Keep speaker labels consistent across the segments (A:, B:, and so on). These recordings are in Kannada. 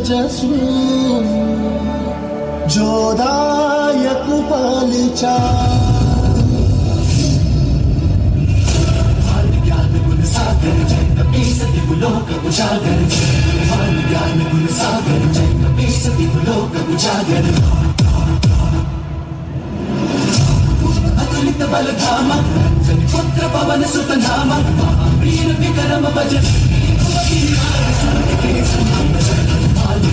A: वर्चस्व जोदायक पालिचा ज्ञान गुण सागर जय कपी सती लोक उजागर ज्ञान गुण सागर जय कपी सती लोक उजागर अतुलित बलधामा रंजन पुत्र पवन सुत नामा वीर विक्रम भज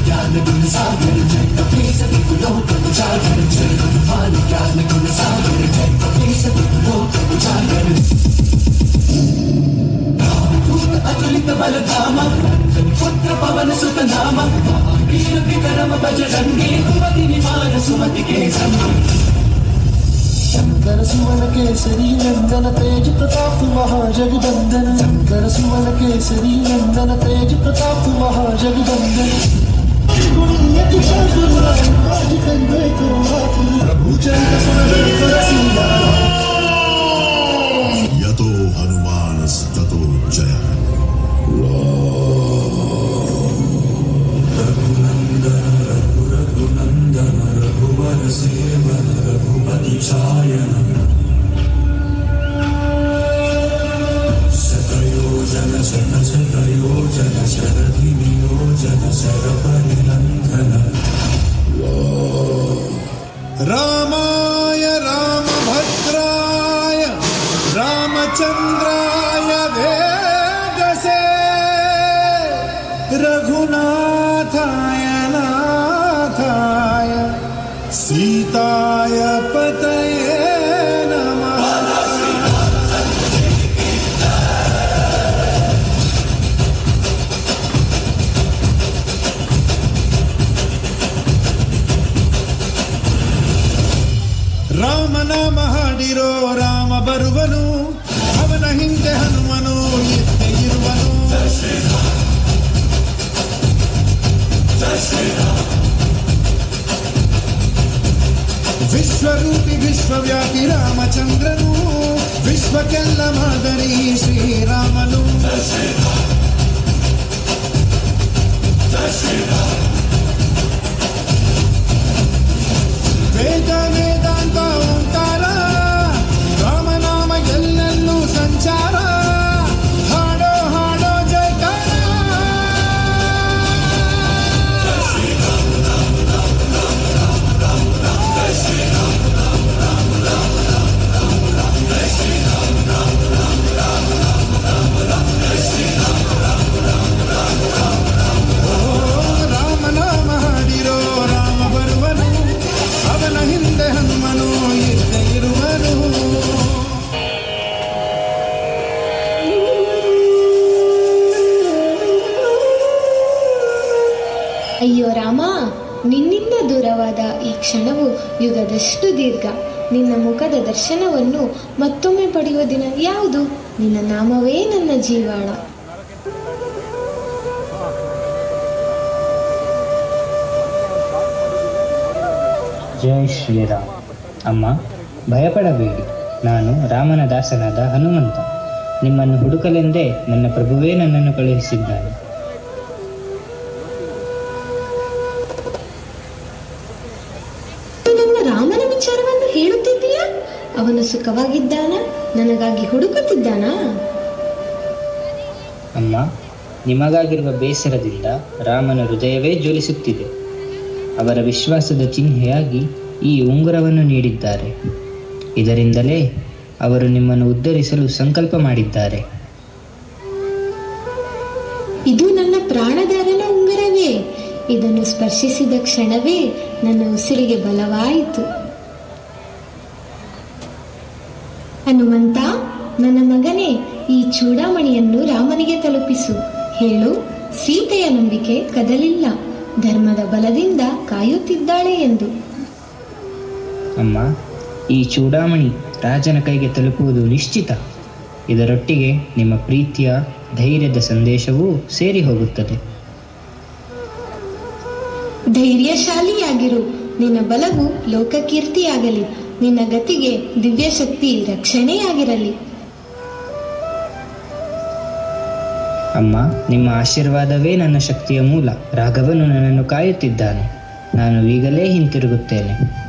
A: ज्ञान गुण सागर जय कपी सती लोक उजागर ज्ञान गुण सागर जय कपी सती लोक उजागर अतुलित बलधामा रंजन पुत्र पवन सुत नामा वीर विक्रम बजरंगी कुमति निवार सुमति के संग शंकर सुमन केसरी नंदन तेज प्रताप महाजगबंदन शंकर सुमन केसरी नंदन तेज प्रताप महाजगबंदन प्रभु चंद
B: यतो हनुमान ततो जय रघुनंदन रघुवर सेवन रघुपति छायन शतयोजन शतयोजन शरधि नियोजन शरपरिनंदन रामाय रामभद्राय रामचंद्राय वेदसे रघुनाथाय नाथाय सीताय पतये नमः ರಾಮ ನಾಮ ಹಾಡಿರೋ ರಾಮ ಬರುವನು ಅವನ ಹಿಂದೆ ಹನುಮನು ಎತ್ತೆ ಇರುವನು ವಿಶ್ವರೂಪಿ ವಿಶ್ವವ್ಯಾಪಿ ರಾಮಚಂದ್ರನು ವಿಶ್ವಕ್ಕೆಲ್ಲ ಮಾದರಿ ಶ್ರೀರಾಮನು ವೇದ ವೇದಾಂತ ಓಂಕಾರ ರಾಮನಾಮ ಎಲ್ಲೆಲ್ಲೂ ಸಂಚಾರ ಹಾಡೋ ಹಾಡೋ ಜಯಕಾರ ರಾಮನಾಮ ಹಾಡಿರೋ ರಾಮ ಬರುವನು ಅವನ ಹಿಂದೆ ಹನುಮನು ಇದ್ದೇ ಇರುವನು
C: ಅಯ್ಯೋ ರಾಮ, ನಿನ್ನಿಂದ ದೂರವಾದ ಈ ಕ್ಷಣವು ಯುಗದಷ್ಟು ದೀರ್ಘ. ನಿನ್ನ ಮುಖದ ದರ್ಶನವನ್ನು ಮತ್ತೊಮ್ಮೆ ಪಡೆಯುವ ದಿನ ಯಾವುದು? ನಿನ್ನ ನಾಮವೇ ನನ್ನ ಜೀವಾಳ.
D: ಜೈ ಶ್ರೀರಾಮ್. ಅಮ್ಮ, ಭಯಪಡಬೇಡಿ. ನಾನು ರಾಮನ ದಾಸನಾದ ಹನುಮಂತ. ನಿಮ್ಮನ್ನು ಹುಡುಕಲೆಂದೇ ನನ್ನ ಪ್ರಭುವೇ ನನ್ನನ್ನು ಕಳುಹಿಸಿದ್ದಾನೆ.
C: ನನ್ನ ರಾಮನ ವಿಚಾರವನ್ನು ಹೇಳುತ್ತಿದ್ದೀಯಾ? ಅವನು ಸುಖವಾಗಿದ್ದಾನ? ನನಗಾಗಿ ಹುಡುಕುತ್ತಿದ್ದಾನಾ?
D: ಅಮ್ಮ, ನಿಮಗಾಗಿರುವ ಬೇಸರದಿಂದ ರಾಮನ ಹೃದಯವೇ ಜ್ವಲಿಸುತ್ತಿದೆ. ಅವರ ವಿಶ್ವಾಸದ ಚಿಹ್ನೆಯಾಗಿ ಈ ಉಂಗುರವನ್ನು ನೀಡಿದ್ದಾರೆ. ಇದರಿಂದಲೇ ಅವರು ನಿಮ್ಮನ್ನು ಉದ್ಧರಿಸಲು ಸಂಕಲ್ಪ ಮಾಡಿದ್ದಾರೆ.
C: ಇದು ನನ್ನ ಪ್ರಾಣದಾರನ ಉಂಗುರವೇ. ಇದನ್ನು ಸ್ಪರ್ಶಿಸಿದ ಕ್ಷಣವೇ ನನ್ನ ಉಸಿರಿಗೆ ಬಲವಾಯಿತು. ಹನುಮಂತ, ನನ್ನ ಮಗನೇ, ಈ ಚೂಡಾಮಣಿಯನ್ನು ರಾಮನಿಗೆ ತಲುಪಿಸು. ಹೇಳು, ಸೀತೆಯ ನಂಬಿಕೆ ಕದಲಿಲ್ಲ, ಧರ್ಮದ ಬಲದಿಂದ ಕಾಯುತ್ತಿದ್ದಾಳೆ ಎಂದು.
D: ಅಮ್ಮ, ಈ ಚೂಡಾಮಣಿ ರಾಜನ ಕೈಗೆ ತಲುಪುವುದು ನಿಶ್ಚಿತ. ಇದರೊಟ್ಟಿಗೆ ನಿಮ್ಮ ಪ್ರೀತಿಯ ಧೈರ್ಯದ ಸಂದೇಶವೂ ಸೇರಿ ಹೋಗುತ್ತದೆ.
C: ಧೈರ್ಯಶಾಲಿಯಾಗಿರು. ನಿನ್ನ ಬಲವು ಲೋಕಕೀರ್ತಿಯಾಗಲಿ. ನಿನ್ನ ಗತಿಗೆ ದಿವ್ಯ ಶಕ್ತಿ ರಕ್ಷಣೆಯಾಗಿರಲಿ.
D: ಅಮ್ಮ, ನಿಮ್ಮ ಆಶೀರ್ವಾದವೇ ನನ್ನ ಶಕ್ತಿಯ ಮೂಲ. ರಾಘವನು ನನ್ನನ್ನು ಕಾಯುತ್ತಿದ್ದಾನೆ. ನಾನು ಈಗಲೇ ಹಿಂತಿರುಗುತ್ತೇನೆ.